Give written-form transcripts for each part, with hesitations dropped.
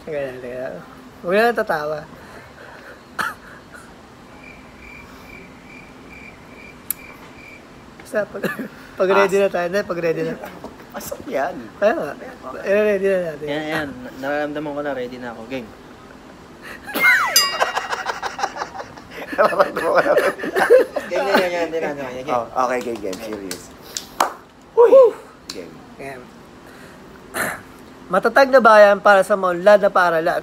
Ganyan, ganyan. Huwag na tatawa. Basta, pag ready na tayo, pag ready na. Pasok yan. Kaya nga, ready na natin. Yan. Nararamdaman ko na ready na ako. Game. Ganyan. Okay, game. Serious. Uy! Game. Ayan. Matatag na bayan para sa maunlad na paaralan.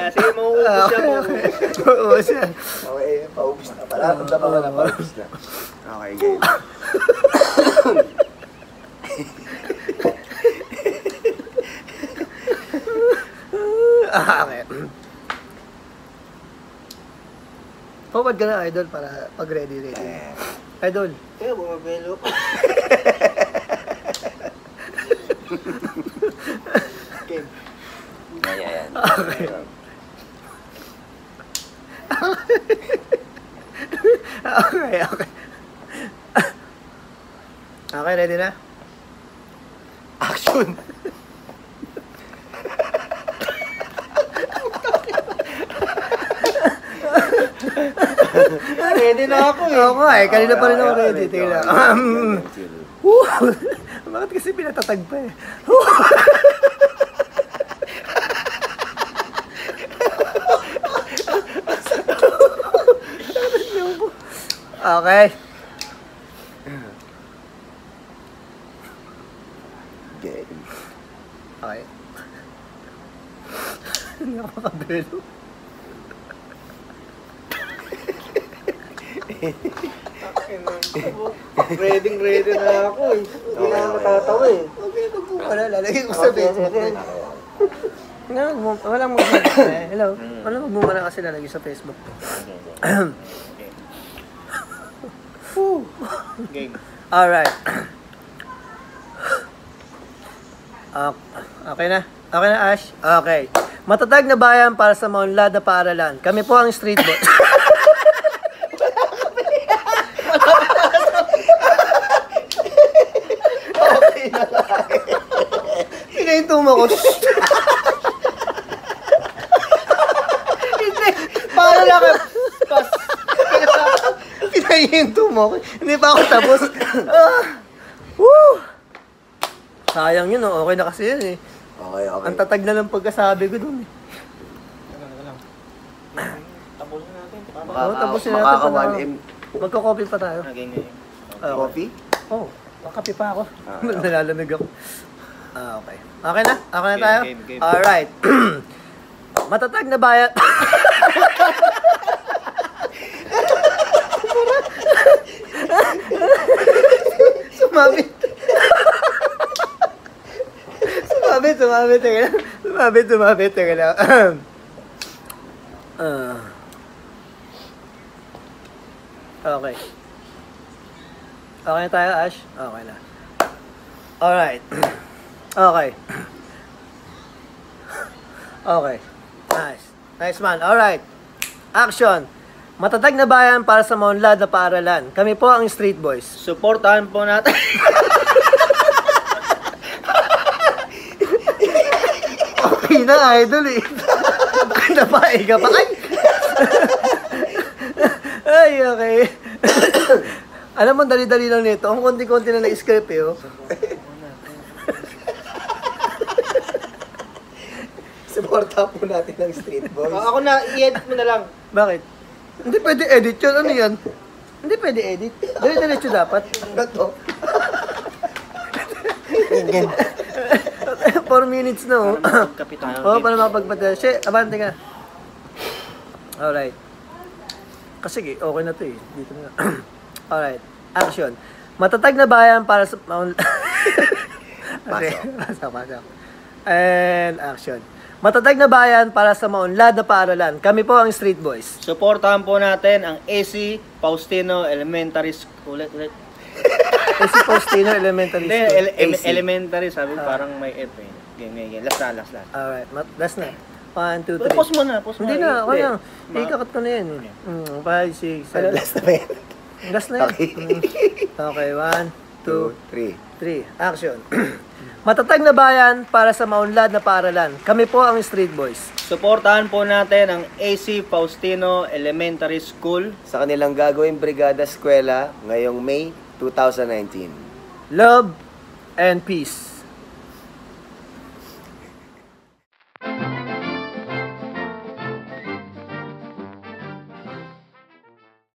Sige, mauubos siya. Mauubos siya. Okay, paubos na pala. Tanda na paubos na. Okay, game. Okay. Forward ka na, idol, para pag ready. Idol. Kaya bumabelo pa. Game. Ayan. Okay. Okay. Okay, ready na? Action! Ready na ako eh. Oo nga eh, kanina pa rin ako ready. Tingnan. Bakit kasi pinatatag pa eh? Okay. Game. Okay. Hindi ako makabelo. Ready na ako eh. Hindi na ako matatawa eh. Okay, wala, lalagay ko sa Facebook. Walang magmumura eh. Hello? Walang magmumura kasi lalagay sa Facebook. Game. Alright. Okay na? Okay na, Ash? Okay. Matatag na bayan para sa maunlad na paaralan. Kami po ang street boys. Okay na lang. Pinahintumo ko. Hindi. Paano lang ka? Pinahintumo ko. Hindi pa ako tapos. Woo! Sayang yun, oh. Okay na kasi yun eh. Okay. Ang tatag na ng pagkasabi ko dun eh. Tapusin natin. Oo, tapusin natin. Makaka-1M. Magko-copy pa tayo. Game. Coffee? Oo, makapi pa ako. Nalalamig ako. Okay. Okay na? Okay na tayo? Game. Alright. Matatag na bayan. Sumabit. Sumabit. Teka lang. Sumabit. Teka lang. Okay. Okay na tayo, Ash? Okay na. Alright. Okay. Okay. Nice man. Alright. Action. Matatag na bayan para sa maunlad na paaralan. Kami po ang Street Boys. Supportahan po natin. Okay na, idol eh. Napae ka pa. Ay, okay. Alam mo, dali-dali lang nito. Ang konti-konti na na-script eh, oh. Supporta po natin ng Street Boys. Ako na, i-edit mo na lang. Bakit? Hindi pwede edit yun. Ano yan? Hindi pwede edit. Dali-diretso dapat. Ano to? 4 minutes na, oh. Kapitan. Oo, para makapagpadala. Shit, abante ka. Alright. Kasi okay na to eh. Dito na. Alright. Action. Matatag na bayan para sa... Okay. Pasok. And action. Matatag na bayan para sa maunlad na paaralan. Kami po ang Street Boys. Supportahan po natin ang AC Faustino Elementary School. AC Faustino Elementary School. Elementary, sabi parang may F eh. Game. Last na. Alright, last na. 1, 2, 3. Pause mo na, pause mo Hindi na, okay lang. Ma- Ikakat ko na yan. 5, 6, Ano 7. last na ba yan? Last na yan. Okay. Okay, 1, 2, 2, 3. 3. Action. Matatag na bayan para sa maunlad na paaralan. Kami po ang Street Boys. Suportahan po natin ang AC Faustino Elementary School. Sa kanilang gagawing Brigada Eskwela ngayong May 2019. Love and peace.